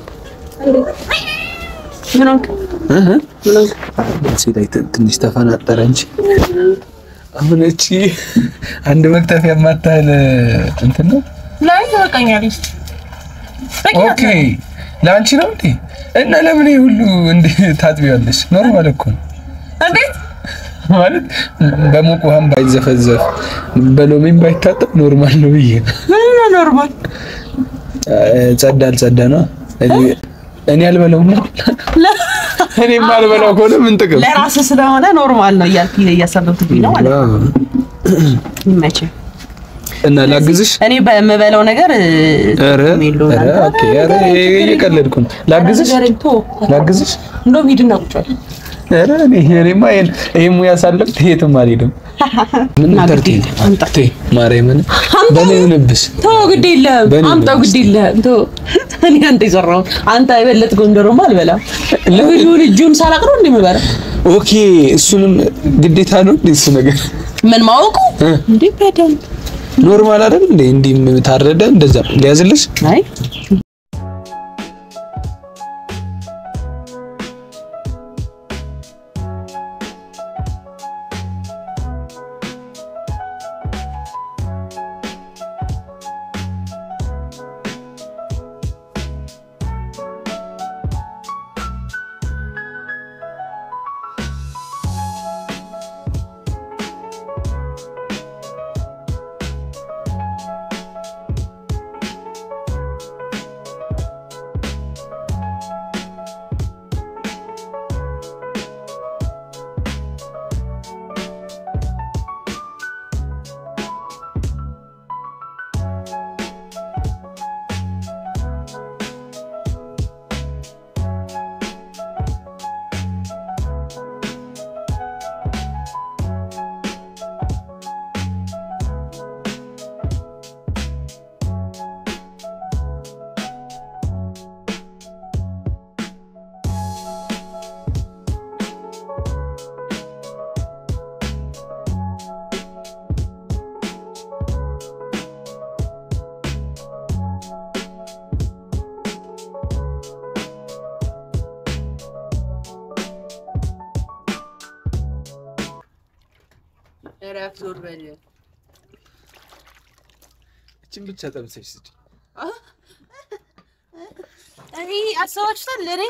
Speaker 2: ምንንክ
Speaker 1: እዚህ ላይ ትንሽ ተፈናጠረ እንጂ አሁን እቺ አንድ መክተፊያ ማታል እንትን ነው
Speaker 2: ላይ ታውቃኛለሽ።
Speaker 1: ኦኬ ላንቺ ነው እንዴ? እና ለምን ሁሉ እንዴ ታጥቢያለሽ? ኖርማል እኮ ነው።
Speaker 2: እንዴት
Speaker 1: ማለት በሙቅ ውሃም ባይዘፈዘፍ በሎሚም ባይታጠብ ኖርማል ነው ብዬ።
Speaker 2: ምን ነው ኖርማል?
Speaker 1: ጸዳ ነው። እኔ አልበላውም ነው እኔ ማልበላው ከሆነ ምን ጥቅም?
Speaker 2: ለራስ ስለሆነ ኖርማል ነው እያሰበብኩኝ ነው ማለት ነው። መቼ
Speaker 1: እና ላግዝሽ
Speaker 2: እኔ በመበላው ነገር
Speaker 1: ኦኬ ኧረ እየቀለድኩ ነው። ላግዝሽ እንደው ሂድና ቁጭ በል። ኧረ እኔማ ይሄን ሙያ ሳለብ ትሄድም አልሄድም። ምን ተርቴ ማርያምን በለውንብስ
Speaker 2: ተው ግድ የለም አምጣው ግድ የለም ተው። እኔ አንተ ይዘራው አንተ አይበለጥ ጎንደርማ አልበላም። ለሁሉ እጁን ሳላቅረው እንደምበላ
Speaker 1: ኦኬ እሱንም ግዴታ ነው እሱ ነገር
Speaker 2: ምን ማወቁ እንዴ በደም
Speaker 1: ኖርማል አይደል እንዴ? እንዲህ ታረደ እንደዛ ሊያዝልሽ
Speaker 2: አይ ረፍ ዞር በል
Speaker 1: እቺን ብቻ ጠብሰሽ ስጪ።
Speaker 2: እኔ አሰዋችታል ለኔ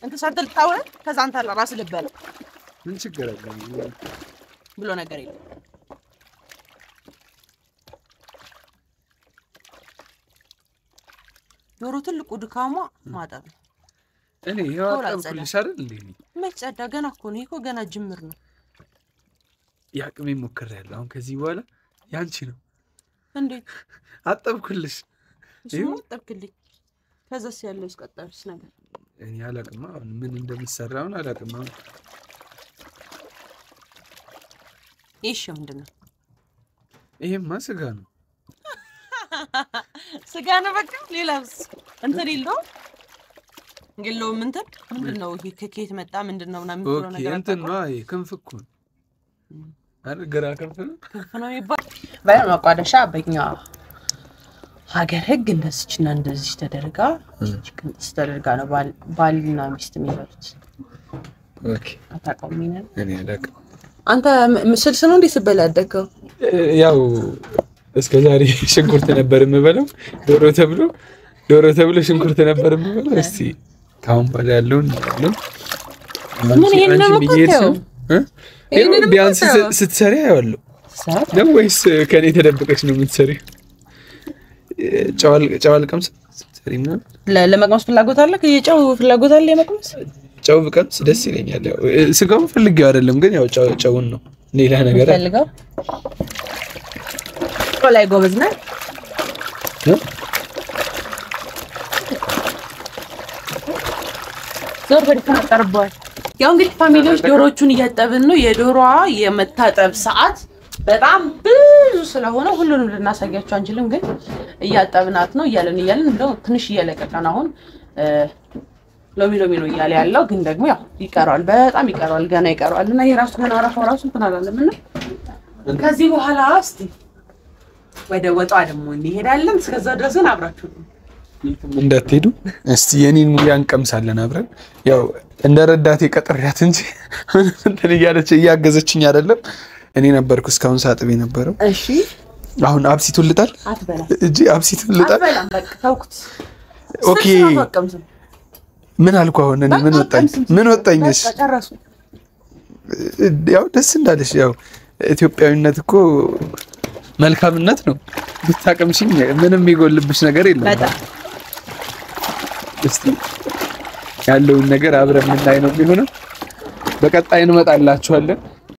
Speaker 2: እንት ሰርተል ታውረ ከዛ አንተ ለራስ ልበል
Speaker 1: ምን ችግር አለ
Speaker 2: ብሎ ነገር የለም። ዶሮ ትልቁ ድካሟ ማጠብ ነው።
Speaker 1: እኔ ያጣብኩልሽ አይደል እንዴ?
Speaker 2: መጨዳ ገና እኮ ነው እኮ ገና ጅምር ነው።
Speaker 1: ያቅሜ ሞክሬያለሁ። አሁን ከዚህ በኋላ ያንቺ ነው።
Speaker 2: እንዴት
Speaker 1: አጠብኩልሽ?
Speaker 2: እሱ አጠብክልኝ። ከዛስ ያለው እስቀጣልሽ ነገር
Speaker 1: እኔ አላቅም። አሁን ምን እንደምትሰራውን አላቅም። አሁን
Speaker 2: እሺ ምንድነው?
Speaker 1: ይሄማ ስጋ ነው።
Speaker 2: ስጋ ነው በቃ። ሌላስ እንትን የለውም ምንድነው? ይሄ ከኬት መጣ ምንድነው ምናምን ብሎ ነገር
Speaker 1: እንትን ነው። አይ ክንፍ እኮ አይደል? ግራ ክንፍ
Speaker 2: ነው ይባል ባይሆን ማቋደሻ በእኛ ሀገር ህግ እንደዚህና እንደዚህ ተደርጋ ተደርጋ ነው ባልና ሚስት የሚበሉት።
Speaker 1: ኦኬ
Speaker 2: አታውቀውም?
Speaker 1: እኔ አላውቅም።
Speaker 2: አንተ ምስልስ ነው እንዴ ስበላ ያደገው?
Speaker 1: ያው እስከዛሬ ሽንኩርት ነበር የምበለው። ዶሮ ተብሎ ሽንኩርት ነበር የምበለው። እስቲ ካሁን በኋላ ያለውን
Speaker 2: ምን ይሄን ነው የምትለው?
Speaker 1: ቢያንስ ስትሰሪ ያለው ነው ወይስ ከኔ ተደብቀሽ ነው የምትሰሪው? ጨዋል ቀምስ ስትሰሪና
Speaker 2: ለመቅመስ ፍላጎት አለ? የጨው ፍላጎት አለ? የመቅመስ
Speaker 1: ጨው ብቀምስ ደስ ይለኛል። ያው ስጋው ፈልጌው አይደለም ግን ያው ጨውን ነው ሌላ ነገር
Speaker 2: ፈልገው ላይ ጎበዝ ነህ። ዞር በል ተቀርቧል። ያው እንግዲህ ፋሚሊዎች ዶሮቹን እያጠብን ነው። የዶሮዋ የመታጠብ ሰዓት በጣም ብዙ ስለሆነ ሁሉንም ልናሳያችሁ አንችልም፣ ግን እያጠብናት ነው። እያለን እንደው ትንሽ እየለቀቀን አሁን ሎሚ ነው እያለ ያለው፣ ግን ደግሞ ያው ይቀራል፣ በጣም ይቀራል፣ ገና ይቀራል። እና ይሄ ራሱ ገና ራሱ እንትን አላለምና ከዚህ በኋላ እስቲ ወደ ወጣ ደግሞ እንሄዳለን። እስከዛ ድረስ ግን አብራችሁ
Speaker 1: እንዳትሄዱ። እስቲ የኔን ሙያ እንቀምሳለን አብረን። ያው እንደረዳት የቀጠሪያት እንጂ እንትን እያለች እያገዘችኝ አይደለም። እኔ ነበርኩ እስካሁን ሳጥብ የነበረው።
Speaker 2: እሺ
Speaker 1: አሁን አብሲቱን ልጣል
Speaker 2: አትበላ
Speaker 1: እጂ አብሲቱን ልጣል።
Speaker 2: አትበላም በቃ ተውኩት።
Speaker 1: ኦኬ ምን አልኩ? አሁን እኔ ምን ወጣኝስ?
Speaker 2: ጨረሱ።
Speaker 1: ያው ደስ እንዳለሽ። ያው ኢትዮጵያዊነት እኮ መልካምነት ነው። ብታቀምሽኝ ምንም የሚጎልብሽ ነገር የለም።
Speaker 2: በጣም
Speaker 1: እስቲ ያለውን ነገር አብረን ምን ላይ ነው የሚሆነው? በቀጣይ እንመጣላችኋለን።